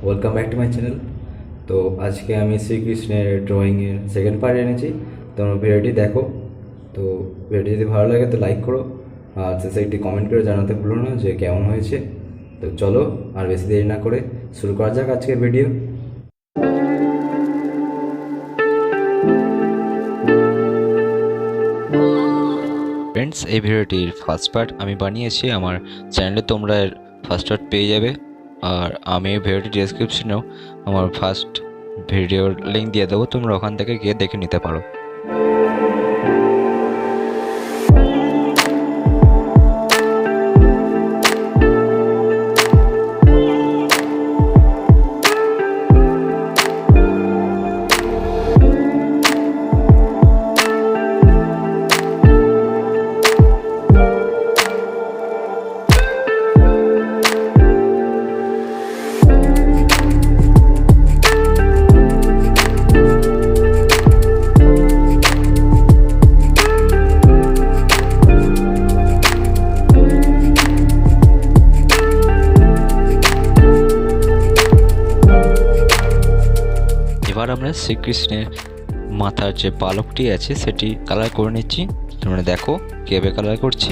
Welcome back to my channel. তো আজকে আমি শ্রীকৃষ্ণের ড্রয়িংয়ের সেকেন্ড পার্ট এনেছি। তোমরা ভিডিওটি দেখো। তো ভিডিওটি যদি ভালো লাগে তো লাইক করো, আর শেষে একটি কমেন্ট করে জানাতে ভুলো না যে কেমন হয়েছে। তো চলো আর বেশি দেরি না করে শুরু করা যাক আজকের ভিডিও। ফ্রেন্ডস, এই ভিডিওটির ফার্স্ট পার্ট আমি বানিয়েছি আমার চ্যানেলে, তোমরা ফার্স্ট পার্ট পেয়ে যাবে। আর আমি এই ভিডিওটির ডেসক্রিপশনেও আমার ফার্স্ট ভিডিওর লিঙ্ক দিয়ে দেবো, তোমরা ওখান থেকে গিয়ে দেখে নিতে পারো। এবার আমরা শ্রীকৃষ্ণের মাথার যে পালকটি আছে সেটি কালার করে নিচ্ছি। তোমরা দেখো কিভাবে কালার করছি।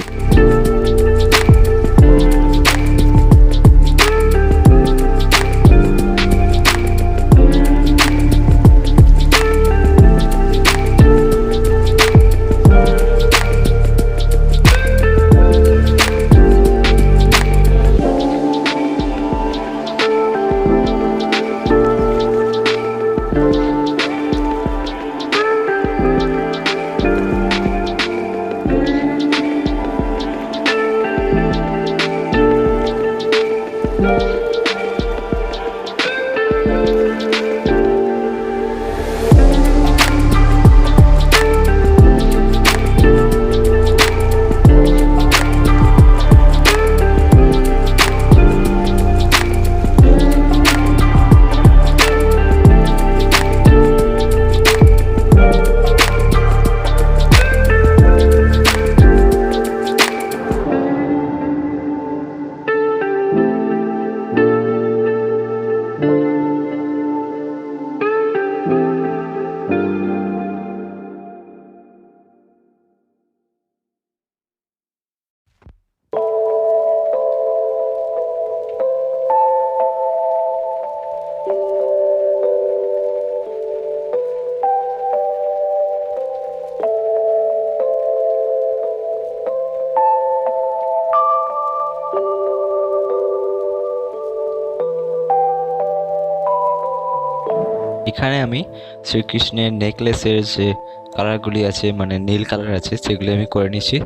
এখানে আমি শ্রীকৃষ্ণের নেকলেসের যে কালারগুলি আছে, মানে নীল কালার আছে, সেগুলি আমি করে নিচ্ছি।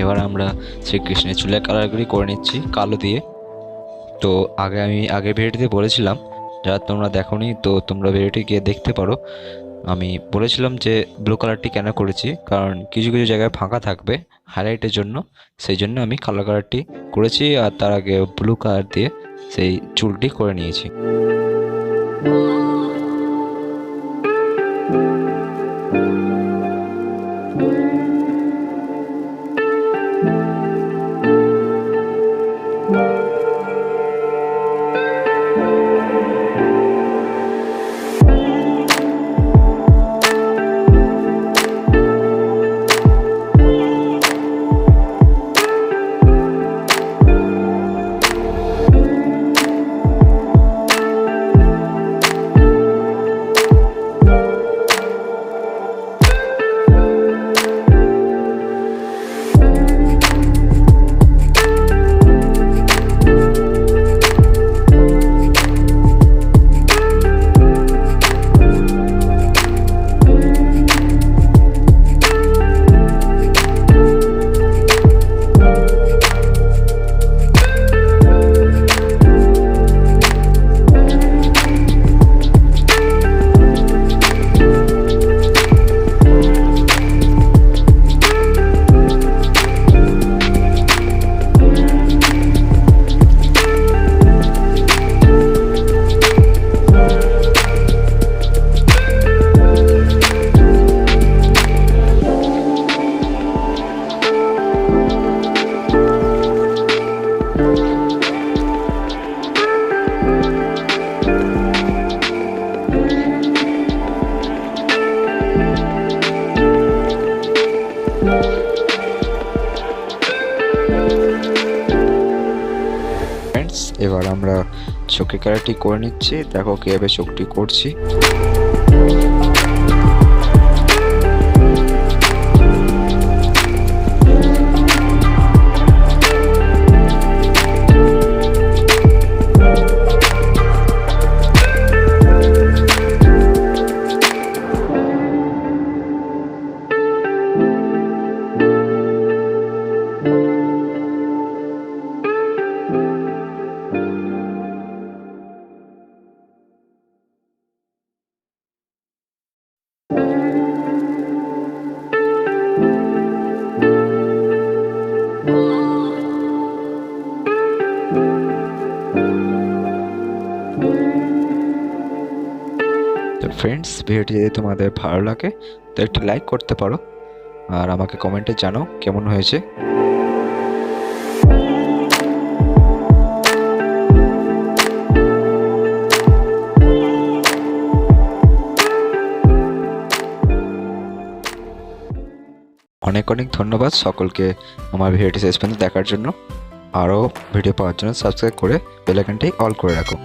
এবার আমরা শ্রীকৃষ্ণের চুলের কালারগুলি করে নিচ্ছি কালো দিয়ে। তো আমি আগে ভিডিওতে বলেছিলাম, যারা তোমরা দেখোনি তো তোমরা ভিডিওটি গিয়ে দেখতে পারো। আমি বলেছিলাম যে ব্লু কালারটি কেন করেছি, কারণ কিছু কিছু জায়গায় ফাঁকা থাকবে হাইলাইটের জন্য, সেই জন্য আমি কালো কালারটি করেছি আর তার আগে ব্লু কালার দিয়ে সেই চুলটি করে নিয়েছি। ফ্রেন্ডস, এবার আমরা চোখের কালারটি করে নিচ্ছি। দেখো কিভাবে চোখটি করছি। তো ফ্রেন্ডস, ভিডিওটি যদি তোমাদের ভালো লাগে তো একটি লাইক করতে পারো আর আমাকে কমেন্টে জানাও কেমন হয়েছে। অনেক অনেক ধন্যবাদ সকলকে আমার ভিডিওটি শেষ পর্যন্ত দেখার জন্য। আরও ভিডিও পাওয়ার জন্য সাবস্ক্রাইব করে বেল আইকনটি অল করে রাখো।